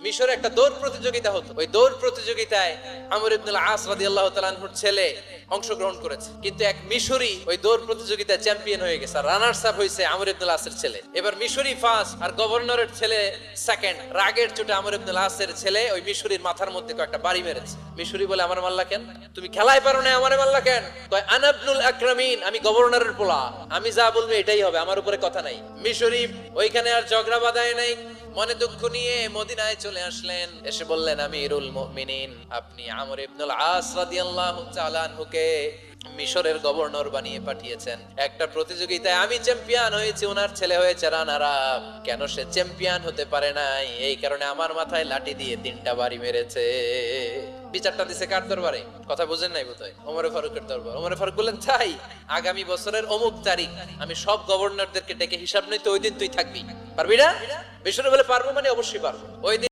মিশরে একটা দৌড় প্রতিযোগিতা হতো। ওই দৌড় প্রতিযোগিতায় আমর ইবনুল আস রাদিয়াল্লাহু তাআলা আনহুর ছেলে অংশগ্রহণ করেছে, কিন্তু এক মিশরি ওই দৌড় প্রতিযোগিতায় চ্যাম্পিয়ন হয়ে গেছে। রানার্স আপ হয়েছে আমর ইবনুল আসের ছেলে। এবার মিশরি ফার্স্ট আর গভর্নরের ছেলে সেকেন্ড। রাগের চোটে আমর ইবনুল আসের ছেলে ওই মিশরির মাথার মধ্যে কয়েকটা বাড়ি মেরেছে। মিশরি বলে, আমার মাল্লা কেন? তুমি খেলায় পারো না, আমারে মাল্লা কেন? কয়, আনা ইবনুল আকরামিন, আমি গভর্নরের পোলা, আমি যা বলবো এটাই হবে, আমার উপরে কথা নাই। মিশরি ওইখানে আর ঝগড়া বাঁধায় নাই, মনে দুঃখ নিয়ে মদিনায় চলে আসলেন। এসে বললেন, আমিরুল মুমিনিন, আপনি আমর ইবনুল আস রাদিয়াল্লাহু তাআলা আনহুকে মিশরের গভর্নর বানিয়ে পাঠিয়েছেন। একটা প্রতিযোগিতায় আমি চ্যাম্পিয়ন হয়েছি, ওনার ছেলে হয়েছে রানার আপ। কেন সে চ্যাম্পিয়ন হতে পারে নাই? এই কারণে আমার মাথায় লাঠি দিয়ে 3টা বাড়ি মেরেছে। বিচারটা দিছে কার দরবারে? কথা বুঝেন নাই বোধহয়, ওমর ফারুকের দরবার। ওমর ফারুক বললেন, তাই আগামী বছরের অমুক তারিখ আমি সব গভর্নরদেরকে ডেকে হিসাব নিতে, ওই দিন তুই থাকবি, পারবি না? মিশরে বলে, পারবো, মানে অবশ্যই পারবো। ওই দিন